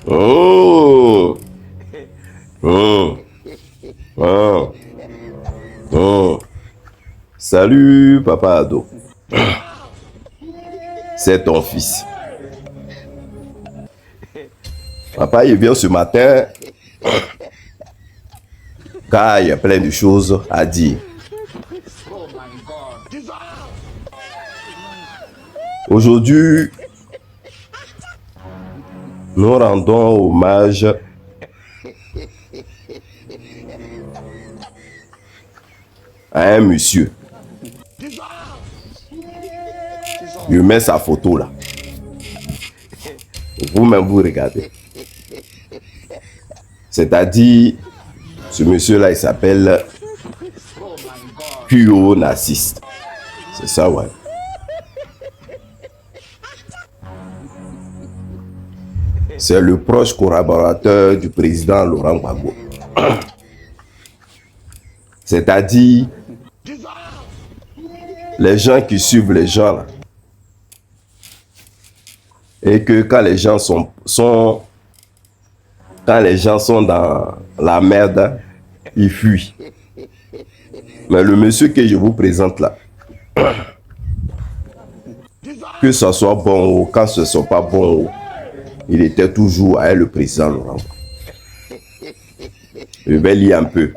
Oh, oh, oh, oh. Salut, papa ado. C'est ton fils. Papa, il vient ce matin car il y a plein de choses à dire. Aujourd'hui, nous rendons hommage à un monsieur. Je mets sa photo là. Vous-même, vous regardez. C'est-à-dire, ce monsieur-là, il s'appelle Q.O. Narcisse. C'est ça, ouais. C'est le proche collaborateur du président Laurent Gbagbo. C'est-à-dire, les gens qui suivent les gens là. Et que quand les gens sont dans la merde, ils fuient. Mais le monsieur que je vous présente là, que ce soit bon ou quand ce ne soit pas bon, il était toujours avec le président Laurent. Je vais lire un peu.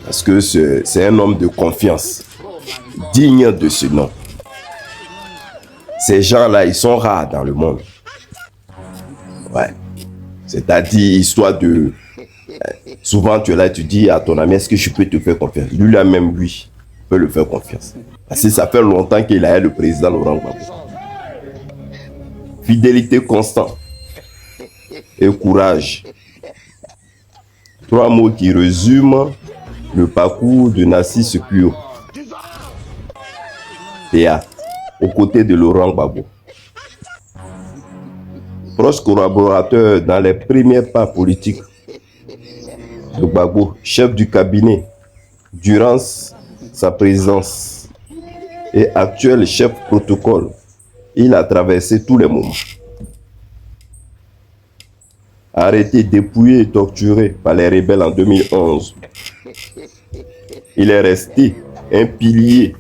Parce que c'est un homme de confiance, digne de ce nom. Ces gens-là, ils sont rares dans le monde. Ouais. C'est-à-dire, histoire de... Souvent, tu es là, tu dis à ton ami, est-ce que je peux te faire confiance? Lui-là même, lui, peut le faire confiance. Parce que ça fait longtemps qu'il a le président Laurent Gbagbo. Fidélité constante et courage. 3 mots qui résument le parcours de Narcisse Q.O. Théâtre, aux côtés de Laurent Gbagbo. Proche collaborateur dans les premiers pas politiques de Gbagbo, chef du cabinet durant sa présidence et actuel chef protocole, il a traversé tous les moments. Arrêté, dépouillé et torturé par les rebelles en 2011, il est resté un pilier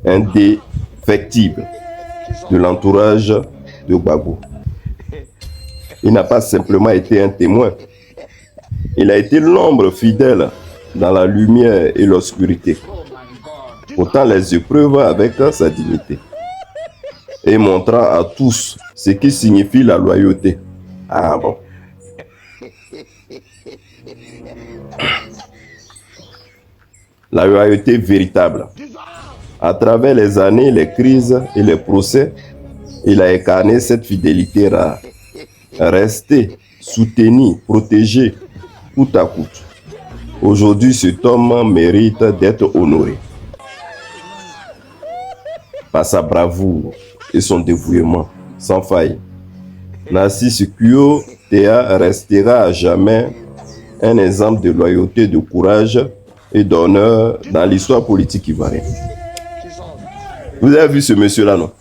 indéfectible de l'entourage de Gbagbo. Il n'a pas simplement été un témoin, il a été l'ombre fidèle dans la lumière et l'obscurité, portant les épreuves avec sa dignité et montrant à tous ce qui signifie la loyauté. Ah bon. La loyauté véritable. À travers les années, les crises et les procès, il a incarné cette fidélité rare. Resté, soutenu, protégé, coûte à coûte. Aujourd'hui, cet homme mérite d'être honoré. Par sa bravoure et son dévouement sans faille, Narcisse Q.O. Théa restera à jamais un exemple de loyauté, de courage et d'honneur dans l'histoire politique ivoirienne. Vous avez vu ce monsieur-là, non?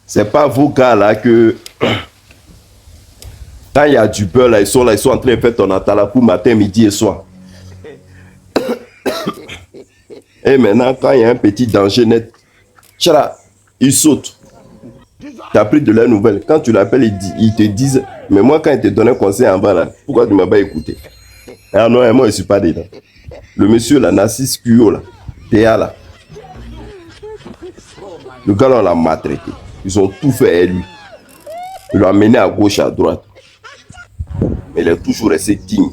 C'est pas vos gars là que quand il y a du beurre là, ils sont en train de faire ton atala pour matin, midi et soir. Et maintenant, quand il y a un petit danger net, tchala, ils sautent. Tu as pris de leurs nouvelles. Quand tu l'appelles, ils te disent, mais moi, quand ils te donnent un conseil en bas, là, pourquoi tu ne m'as pas écouté? Ah non, moi, je ne suis pas dedans. Le monsieur, là, Narcisse Q.O., là, Théa, là, le gars, là, on l'a maltraité. Ils ont tout fait à lui. Ils l'ont amené à gauche, à droite. Mais il est toujours resté digne.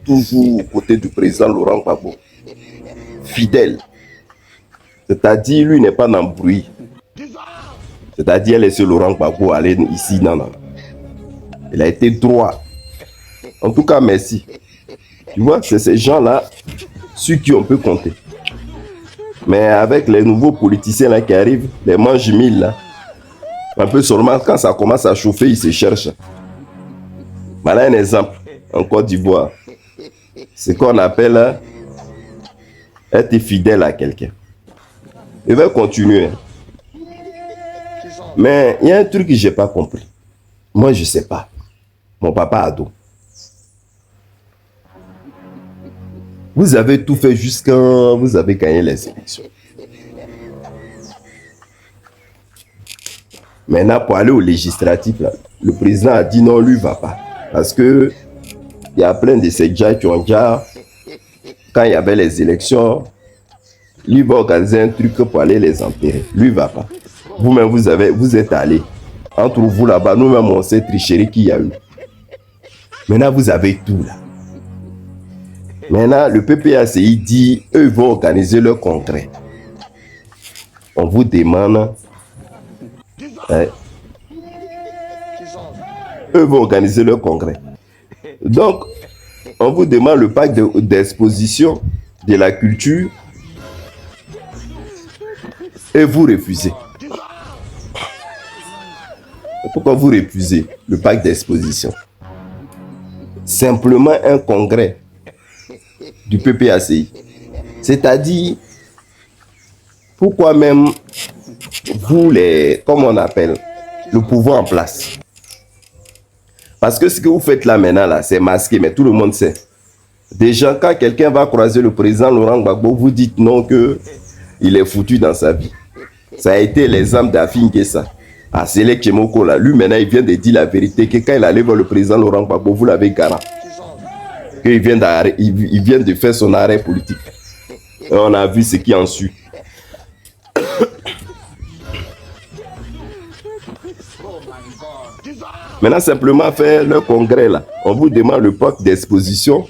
Toujours aux côtés du président Laurent Gbagbo. Fidèle. C'est-à-dire, lui n'est pas dans le bruit. C'est-à-dire, laisser Laurent Gbagbo aller ici, non, non. Il a été droit. En tout cas, merci. Tu vois, c'est ces gens-là sur qui on peut compter. Mais avec les nouveaux politiciens là qui arrivent, les mange mille là, un peu seulement quand ça commence à chauffer, ils se cherchent. Voilà un exemple en Côte d'Ivoire. C'est ce qu'on appelle être fidèle à quelqu'un. Il va continuer. Mais il y a un truc que je n'ai pas compris. Moi, je ne sais pas. Mon papa ado. Vous avez tout fait jusqu'à vous avez gagné les élections. Maintenant, pour aller au législatif, là, le président a dit non, lui ne va pas. Parce que il y a plein de ces gens qui ont déjà, quand il y avait les élections, lui va organiser un truc pour aller les enterrer. Lui ne va pas. Vous-même, vous êtes allés. Entre vous là-bas, nous-mêmes, on sait tricherie qu'il y a eu. Maintenant, vous avez tout là. Maintenant, le PPACI dit, eux vont organiser leur congrès. On vous demande, eux vont organiser leur congrès. Donc, on vous demande le pacte d'exposition de la culture et vous refusez. Pourquoi vous refusez le pacte d'exposition? Simplement un congrès du PPACI. C'est-à-dire, pourquoi même vous comment on appelle, le pouvoir en place? Parce que ce que vous faites là maintenant, là, c'est masqué, mais tout le monde sait. Déjà, quand quelqu'un va croiser le président Laurent Gbagbo, vous dites non qu'il est foutu dans sa vie. Ça a été l'exemple d'Afin Guessa. À Selek Chemoko, là, lui maintenant, il vient de dire la vérité, que quand il allait voir le président Laurent Gbagbo, vous l'avez garant. Qu'il vient de faire son arrêt politique. Et on a vu ce qui en suit. Maintenant, simplement faire le congrès là. On vous demande le pacte d'exposition.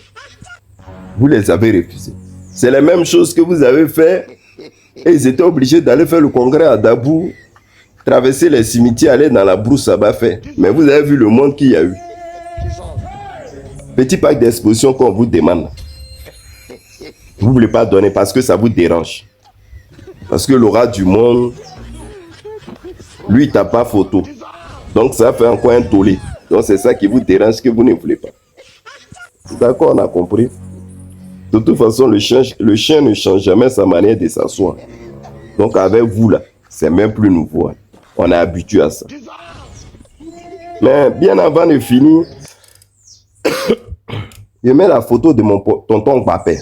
Vous les avez refusés. C'est la même chose que vous avez fait. Et ils étaient obligés d'aller faire le congrès à Dabou, traverser les cimetières, aller dans la brousse à bas faire. Mais vous avez vu le monde qu'il y a eu. Petit pacte d'exposition qu'on vous demande. Vous ne voulez pas donner parce que ça vous dérange. Parce que l'aura du monde, lui, il n'a pas photo. Donc ça fait encore un tollé. Donc c'est ça qui vous dérange, que vous ne voulez pas. D'accord, on a compris. De toute façon, le chien ne change jamais sa manière de s'asseoir. Donc avec vous là, c'est même plus nouveau. On est habitué à ça. Mais bien avant de finir, je mets la photo de mon tonton Papé.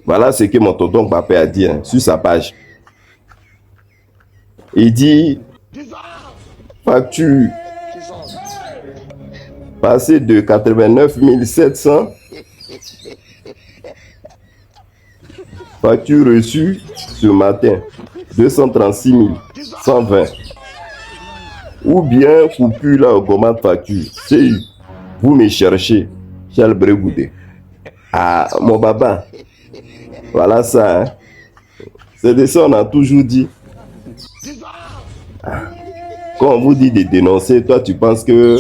Voilà ce que mon tonton Papé a dit sur sa page. Il dit, facture passée de 89 700, facture reçue ce matin, 236 120. Ou bien coupure là au comment facture. C'est vous me cherchez, Charles Bregoudé. Ah, mon baba. Voilà ça. Hein. C'est de ça on a toujours dit. Quand on vous dit de dénoncer, toi tu penses que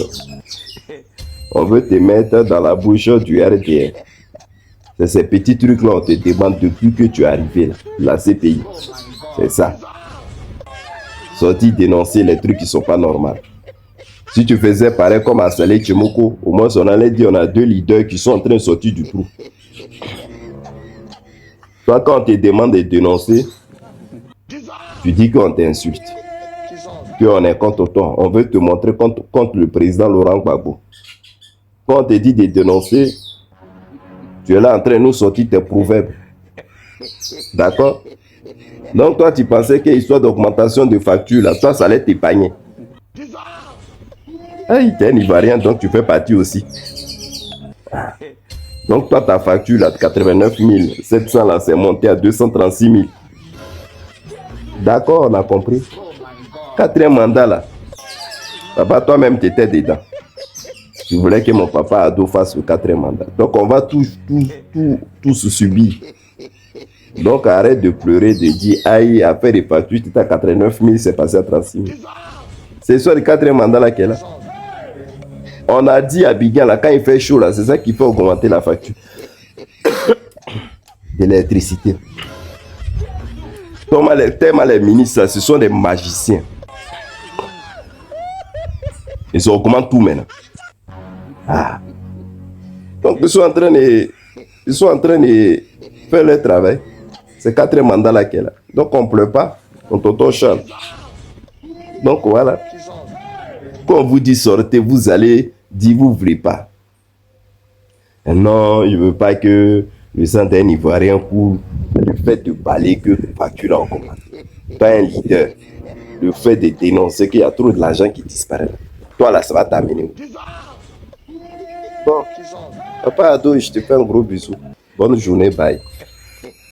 on veut te mettre dans la bouche du RDR. C'est ces petits trucs là on te demande depuis que tu es arrivé là, la CPI. C'est ça. Sortir dénoncer les trucs qui sont pas normaux. Si tu faisais pareil comme à Salé Chemoko, au moins on allait dire on a 2 leaders qui sont en train de sortir du trou. Toi, quand on te demande de dénoncer, tu dis qu'on t'insulte, qu'on est contre toi. On veut te montrer contre le président Laurent Gbagbo. Quand on te dit de dénoncer, tu es là en train de nous sortir tes proverbes. D'accord? Donc toi, tu pensais qu'il y a histoire d'augmentation de facture, là, toi, ça allait t'épargner. Hey, tu es un Ivoirien, donc tu fais partie aussi. Donc toi, ta facture, là, de 89 700, là, c'est monté à 236 000. D'accord, on a compris. 4e mandat, là. Papa, toi-même, tu étais dedans. Tu voulais que mon papa ado fasse le 4e mandat. Donc on va tous se subir. Donc arrête de pleurer, de dire, aïe, après les factures, tu étais à 89 000, c'est passé à 36 000. C'est soit le 4e mandat là qu'elle a. On a dit à Bigan, là, quand il fait chaud, là, c'est ça qui fait augmenter la facture de l'électricité. Tellement les ministres, là, ce sont des magiciens. Ils augmentent tout maintenant. Ah. Donc, ils sont en train de faire leur travail. C'est 4e mandat là qu'elle a. Donc on ne pleure pas, on t'entend chante. Donc voilà. Quand on vous dit sortez, vous allez dire vous ne voulez pas. Et non, je ne veux pas que le sang d'un Ivoirien pour le fait de parler que facture en commentaire. Toi, un leader, le fait de dénoncer qu'il y a trop de l'argent qui disparaît. Toi là, ça va t'amener où? Bon, papa Ado, je te fais un gros bisou. Bonne journée, bye.